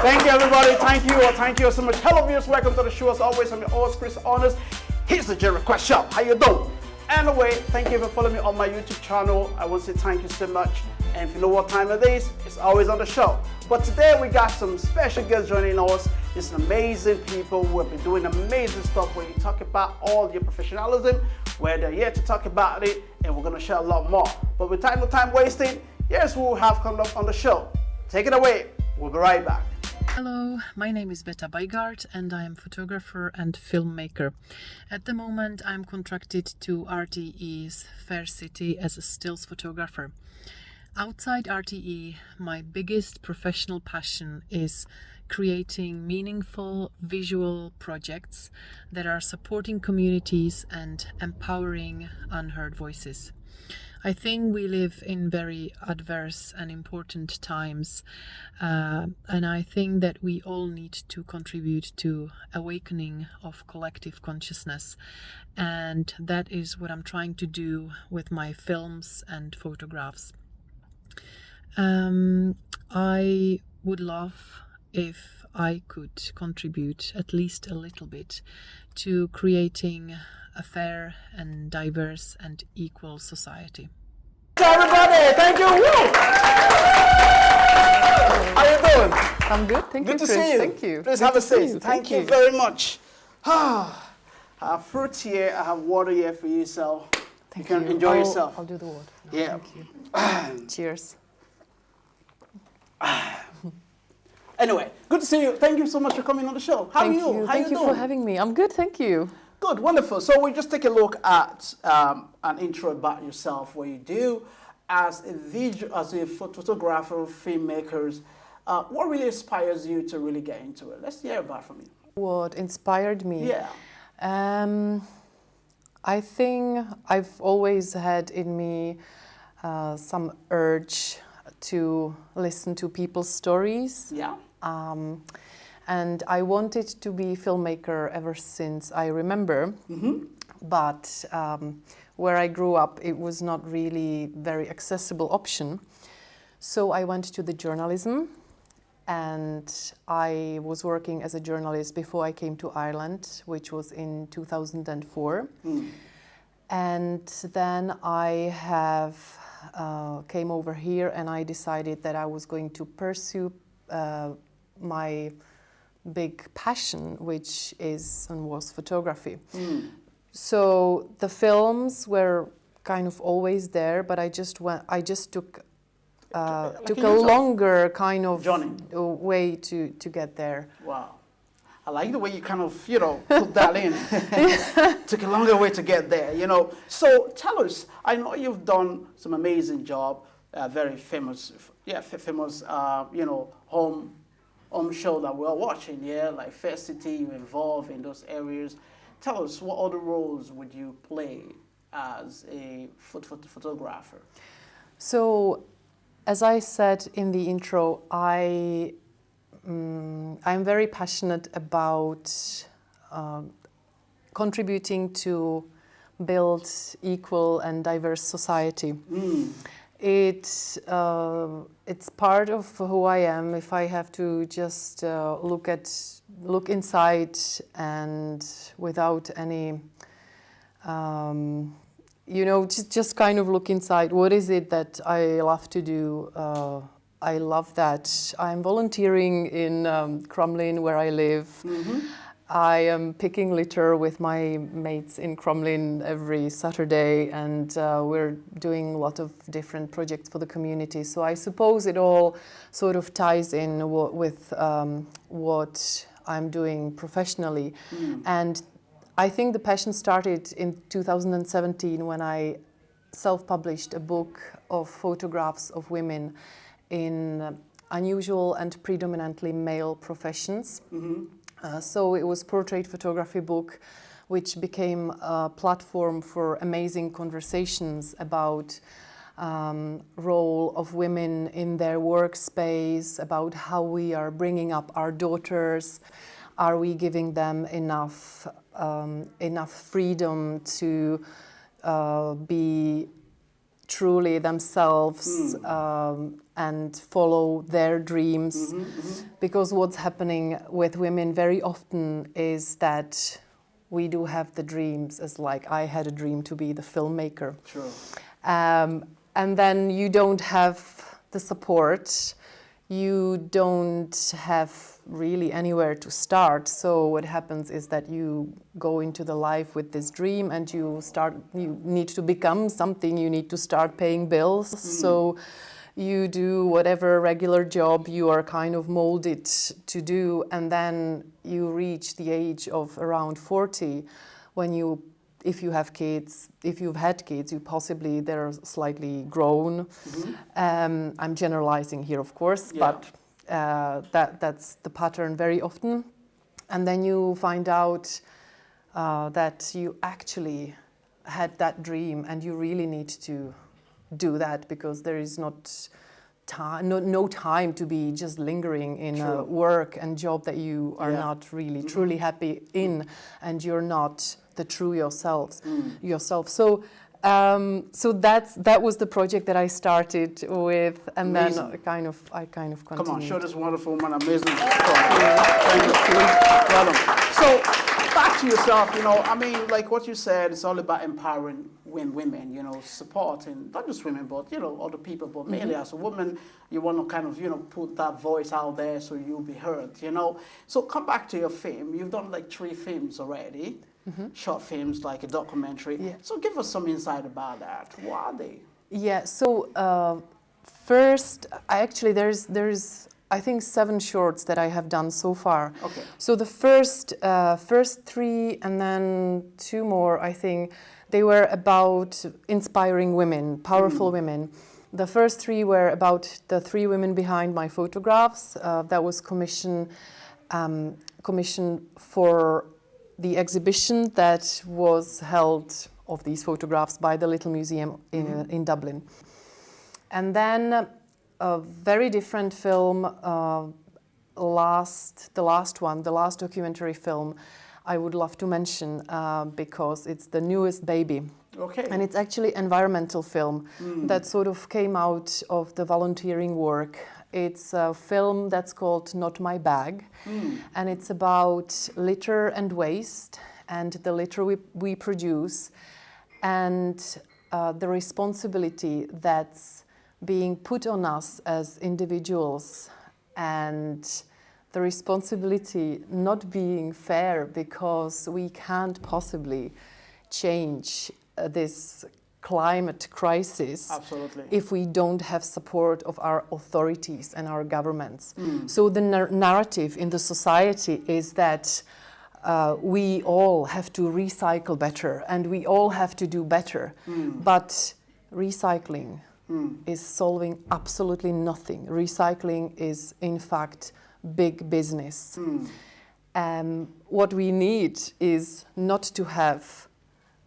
Thank you, everybody. Thank you so much. Hello, viewers. Welcome to the show. As always, I'm your host, Chris Honest. Here's the Jerry Request Show. How you doing? Anyway, thank you for following me on my YouTube channel. I want to say thank you so much. And if you know what time it is, it's always on the show. But today we got some special guests joining us. It's amazing people who have been doing amazing stuff where you talk about all your professionalism, where they're here to talk about it, and we're going to share a lot more. But with no time wasting, here's who we have come up on the show. Take it away. We'll be right back. Hello, my name is Bajgart and I am photographer and filmmaker. At the moment I'm contracted to RTE's Fair City as a stills photographer. Outside RTE, my biggest professional passion is creating meaningful visual projects that are supporting communities and empowering unheard voices. I think we live in very adverse and important times, and I think that we all need to contribute to awakening of collective consciousness, and that is what I'm trying to do with my films and photographs. I would love if I could contribute at least a little bit to creating a fair and diverse and equal society. Everybody, thank you. Woo! How you doing? I'm good, thank you. Good to Chris. see you. Thank you. Please Good have a to see seat. Thank you very much. I have fruit here, I have water here for you, so you can enjoy yourself. I'll do the water. No, Yeah. Thank you. Cheers. Anyway, good to see you. Thank you so much for coming on the show. How are you? How Thank you doing? for having me. I'm good, thank you. Good, wonderful. So we just take a look at an intro about yourself, what you do as a photographer, filmmakers. What really inspires you to really get into it? Let's hear about from you. What inspired me? Yeah. I think I've always had in me some urge to listen to people's stories. Yeah. And I wanted to be a filmmaker ever since I remember. Mm-hmm. But where I grew up, it was not really very accessible option. So I went to the journalism, and I was working as a journalist before I came to Ireland, which was in 2004. Mm. And then I came over here, and I decided that I was going to pursue my big passion, which is and was photography. Mm. So the films were kind of always there, but I just took a longer kind of journey way to get there. Wow. I like the way you kind of, put that in. Took a longer way to get there, So tell us, I know you've done some amazing job, very famous, home show that we're watching, like Fair City, you're involved in those areas. Tell us, what other roles would you play as a photographer? So, as I said in the intro, I'm very passionate about contributing to build equal and diverse society. Mm. It's part of who I am. If I have to just look inside and without any, just kind of look inside. What is it that I love to do? I love that I'm volunteering in Kremlin, where I live. Mm-hmm. I am picking litter with my mates in Kremlin every Saturday, and we're doing a lot of different projects for the community. So I suppose it all sort of ties in with what I'm doing professionally. Mm. And I think the passion started in 2017 when I self-published a book of photographs of women in unusual and predominantly male professions. Mm-hmm. So it was portrait photography book, which became a platform for amazing conversations about role of women in their workspace, about how we are bringing up our daughters. Are we giving them enough freedom to truly themselves and follow their dreams. Because what's happening with women very often is that we do have the dreams, as like I had a dream to be the filmmaker. Sure. And then you don't have the support, you don't have really anywhere to start. So what happens is that you go into the life with this dream and you need to become something, you need to start paying bills. So you do whatever regular job you are kind of molded to do, and then you reach the age of around 40 when if you have kids, if you've had kids, you they're slightly grown. I'm generalizing here, of course, but that's the pattern very often. And then you find out that you actually had that dream and you really need to do that, because there is not time, no time to be just lingering in a work and job that you are not really truly happy in, and you're not the true yourself. So that was the project that I started with, and Amazing. then I kind of continued. Come on, show this wonderful woman amazing. Thank you. Well done. So back to yourself, you know, I mean, like what you said, it's all about empowering women, you know, supporting not just women, but, you know, other people, but mainly as a woman, you want to kind of, you know, put that voice out there so you'll be heard, you know. So come back to your film. You've done like 3 films already, short films, like a documentary. Yeah. So give us some insight about that. What are they? Yeah, so first, there's I think 7 shorts that I have done so far. Okay. So the first 3 and then 2 more, I think, they were about inspiring women, powerful women. The first 3 were about the 3 women behind my photographs. That was commissioned for the exhibition that was held of these photographs by the Little Museum in Dublin. And then a very different film, the last documentary film, I would love to mention because it's the newest baby. Okay. And it's actually environmental film that sort of came out of the volunteering work. It's a film that's called Not My Bag, and it's about litter and waste and the litter we produce, and the responsibility that's being put on us as individuals, and the responsibility not being fair because we can't possibly change this climate crisis. Absolutely. If we don't have support of our authorities and our governments. So the narrative in the society is that we all have to recycle better and we all have to do better, but recycling is solving absolutely nothing. Recycling is, in fact, big business. What we need is not to have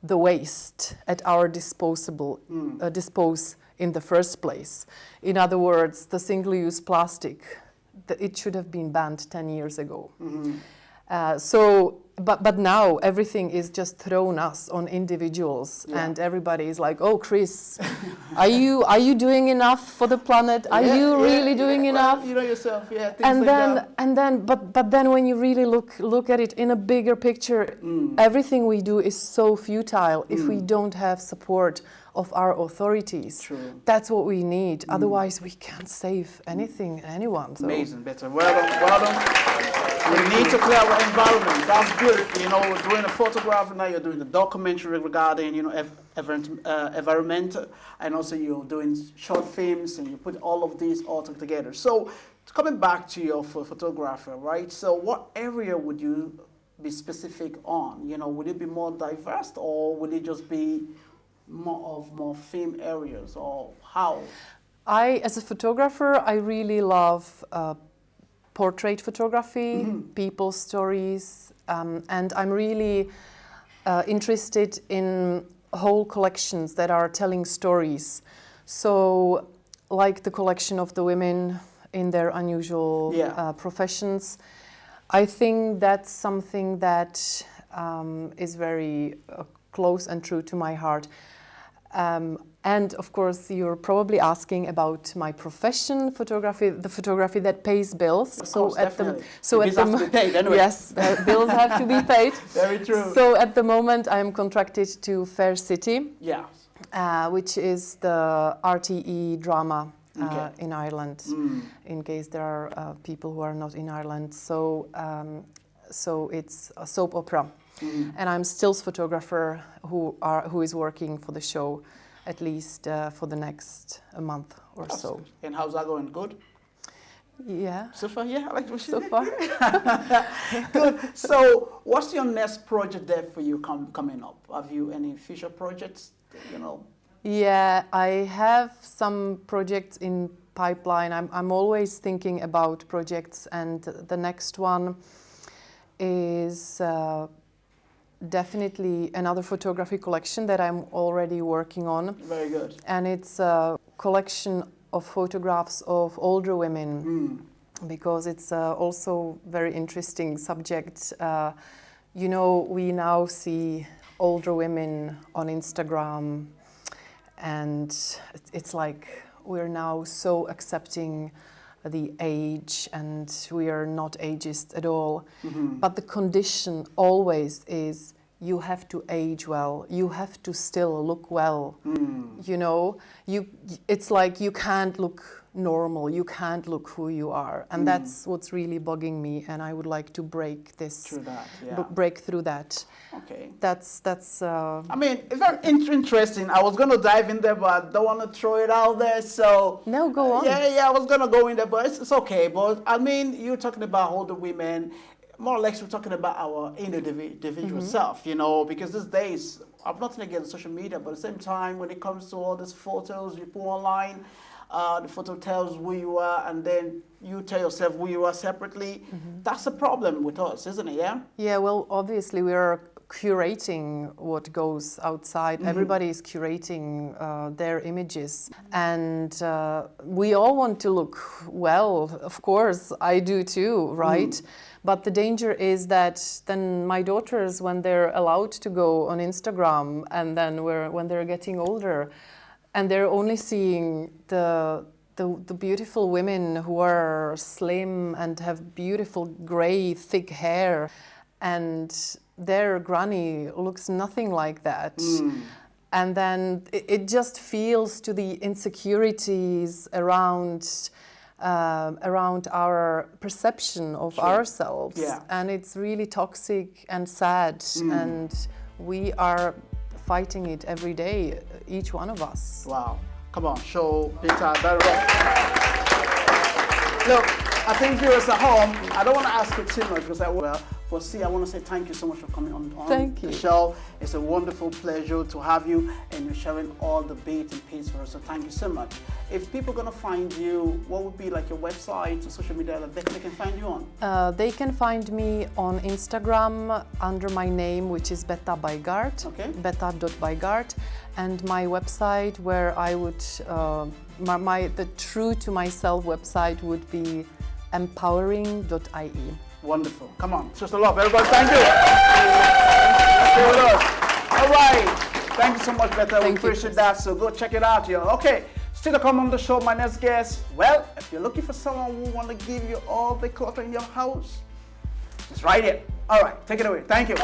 the waste at our dispose in the first place. In other words, the single-use plastic, it should have been banned 10 years ago. But now everything is just thrown us on individuals, and everybody is like, "Oh, Chris, are you doing enough for the planet? Are you really doing enough?" Well, you know yourself, yeah. But then when you really look at it in a bigger picture, everything we do is so futile if we don't have support of our authorities. True. That's what we need. Otherwise, we can't save anything, anyone. So. Amazing, better. Well done, well done. We need to clear our environment. That's beautiful. You know, we're doing a photograph, now you're doing the documentary regarding, you know, environment, and also you're doing short films, and you put all of these all together. So, coming back to your photographer, right? So, what area would you be specific on? You know, would it be more diverse, or would it just be more film areas, or how? As a photographer, I really love portrait photography, people stories, and I'm really interested in whole collections that are telling stories. So, like the collection of the women in their unusual professions, I think that's something that is very close and true to my heart. And of course, you're probably asking about my profession, photography, the photography that pays bills. Of course, definitely. So bills have to be paid anyway. Yes, the bills have to be paid. Very true. So at the moment, I'm contracted to Fair City, Yeah. which is the RTE drama Okay. in Ireland. In case there are people who are not in Ireland, so it's a soap opera. And I'm stills photographer who is working for the show, at least for the next month or That's so. good. And how's that going? Good? Yeah. So far, yeah, I like what So far. Good. So, what's your next project there for you coming up? Have you any future projects? You know. Yeah, I have some projects in pipeline. I'm always thinking about projects, and the next one is definitely another photography collection that I'm already working on. Very good. And it's a collection of photographs of older women, because it's also very interesting subject. You know, we now see older women on Instagram, and it's like we're now so accepting the age, and we are not ageist at all. But the condition always is you have to age well, you have to still look well. You know, it's like you can't look normal, you can't look who you are, and that's what's really bugging me, and I would like to break this Through that, yeah. break through that. Okay. That's I mean, it's very interesting. I was going to dive in there, but I don't want to throw it out there. So No, go on. Yeah, I was going to go in there, but it's okay. But I mean, you're talking about older women. More or less, we're talking about our individual self, you know, because these days, I've nothing against social media, but at the same time, when it comes to all these photos you put online, the photo tells who you are, and then you tell yourself who you are separately. That's a problem with us, isn't it? Yeah. Yeah, well, obviously we are curating what goes outside. Everybody is curating their images, and we all want to look well. Of course, I do too, right? But the danger is that then my daughters, when they're allowed to go on Instagram, and then when they're getting older, and they're only seeing the beautiful women who are slim and have beautiful gray thick hair, and their granny looks nothing like that. And then it just feels to the insecurities around our perception of ourselves. Yeah. And it's really toxic and sad, and we are fighting it every day, each one of us. Wow. Come on, show Peter that Look, I think viewers at home, I don't want to ask you too much because I want to say thank you so much for coming on the show. It's a wonderful pleasure to have you, and you're sharing all the bits and pieces for us, so thank you so much. If people are going to find you, what would be like your website or social media that they can find you on? They can find me on Instagram under my name, which is Beta Bajgart, beta.bajgart, and my website where I would, the true to myself website would be empowering.ie. Wonderful. Come on, just a love. Everybody, thank you. Stay with us. All right. Thank you so much, Beta. We appreciate that. So go check it out, yo. Okay. Still to come on the show, my next guest. Well, if you're looking for someone who want to give you all the clutter in your house, it's right here. All right. Take it away. Thank you.